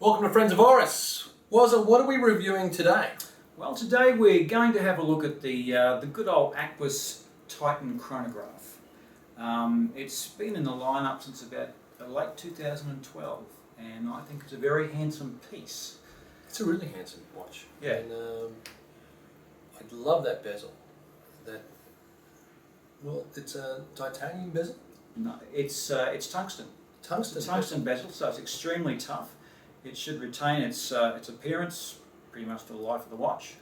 Welcome to Friends of Oris. Wazza, what are we reviewing today? Well, today we're going to have a look at the good old Aquis Titan Chronograph. It's been in the lineup since about late 2012, and I think it's a very handsome piece. It's a really handsome watch. Yeah. And I love that bezel. It's a titanium bezel? No, it's tungsten. Tungsten. It's a tungsten bezel, so it's extremely tough. It should retain its appearance pretty much for the life of the watch.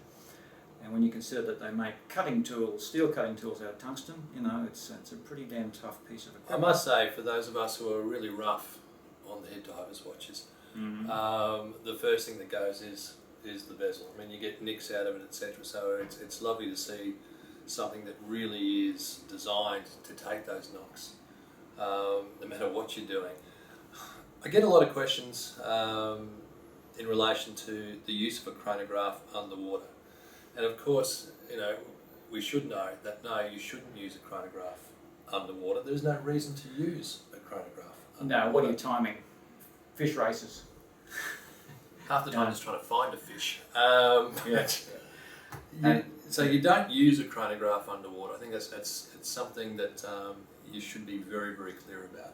And when you consider that they make cutting tools, steel cutting tools out of tungsten, you know, it's a pretty damn tough piece of equipment. I must say, for those of us who are really rough on the head divers watches, the first thing that goes is the bezel. I mean, you get nicks out of it, etc. So it's lovely to see something that really is designed to take those knocks, no matter what you're doing. I get a lot of questions in relation to the use of a chronograph underwater. And of course, you know, we should know that no, you shouldn't use a chronograph underwater. There's no reason to use a chronograph underwater. No, what are you timing? Fish races. Half the time just trying to find a fish. So you don't use a chronograph underwater. I think it's something that you should be very, very clear about,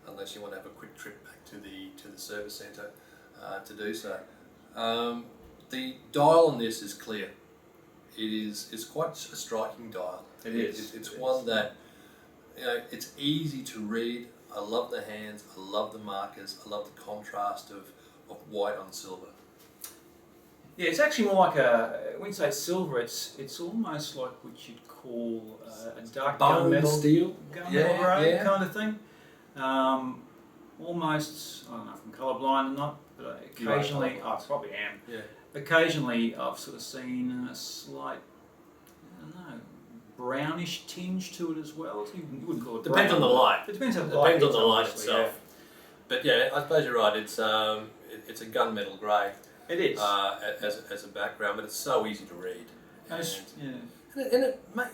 unless you want to have a quick trip back to the service centre to do so. The dial on this is clear. It's quite a striking dial. It is. It's one that, you know, it's easy to read. I love the hands. I love the markers. I love the contrast of white on silver. Yeah, it's actually more like when you say silver, it's almost like what you'd call a dark Bone gunmetal steel, gunmetal grey kind of thing. Almost, I don't know if I'm colourblind or not, but occasionally, I probably am. Yeah. Occasionally I've sort of seen a slight, I don't know, brownish tinge to it as well. You wouldn't call it Depends brown, on the light. It depends on the Depends light. on the light Obviously, itself. But yeah, I suppose you're right. It's a gunmetal grey. It is. As a background, but it's so easy to read. And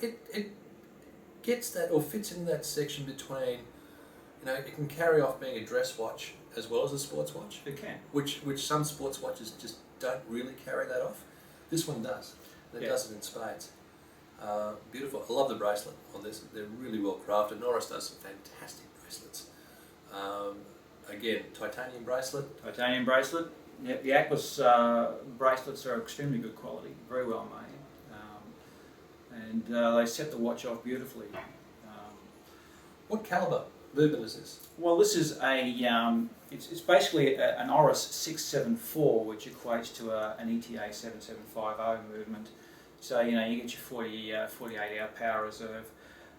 it gets that, or fits in that section between, you know, it can carry off being a dress watch as well as a sports watch. It can. Which some sports watches just don't really carry that off. This one does. And it does it in spades. Beautiful. I love the bracelet on this. They're really well crafted. Oris does some fantastic bracelets. Again, titanium bracelet. Titanium bracelet. Yeah, the Aquis bracelets are extremely good quality, very well made, and they set the watch off beautifully. What caliber movement is this? Well, this is it's basically an Oris 674, which equates to an ETA 7750 movement. So, you know, you get your 48-hour power reserve,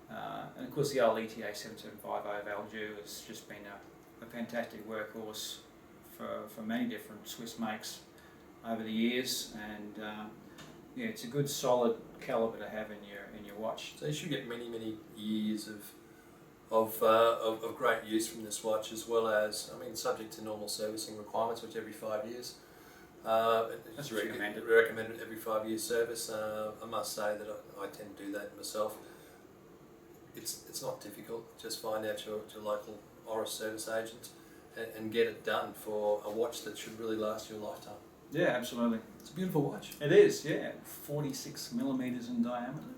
and of course the old ETA 7750 Valjoux has just been a fantastic workhorse for many different Swiss makes over the years, and yeah, it's a good solid caliber to have in your watch. So you should get many years of great use from this watch, as well as, I mean, subject to normal servicing requirements, which every 5 years. That's recommended. Recommended every 5 year service. I must say that I tend to do that myself. It's not difficult. Just find out your local Oris service agent and get it done for a watch that should really last you a lifetime. Yeah, absolutely. It's a beautiful watch. It is, yeah. 46 millimeters in diameter,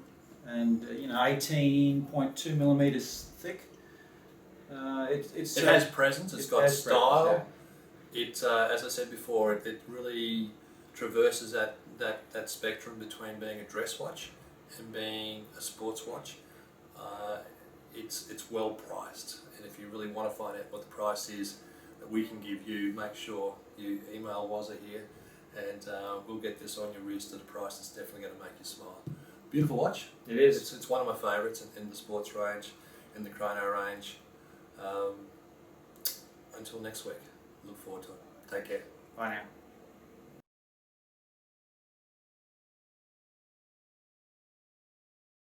and you know, 18.2 millimeters thick. It has presence. It's got style. Presence, It, as I said before, it really traverses that spectrum between being a dress watch and being a sports watch. It's well priced, and if you really want to find out what the price is that we can give you, make sure you email Wazza here, and we'll get this on your wrist at a price that's definitely going to make you smile. Beautiful watch. It is. It's one of my favourites in the sports range, in the chrono range. Until next week, look forward to it. Take care. Bye now.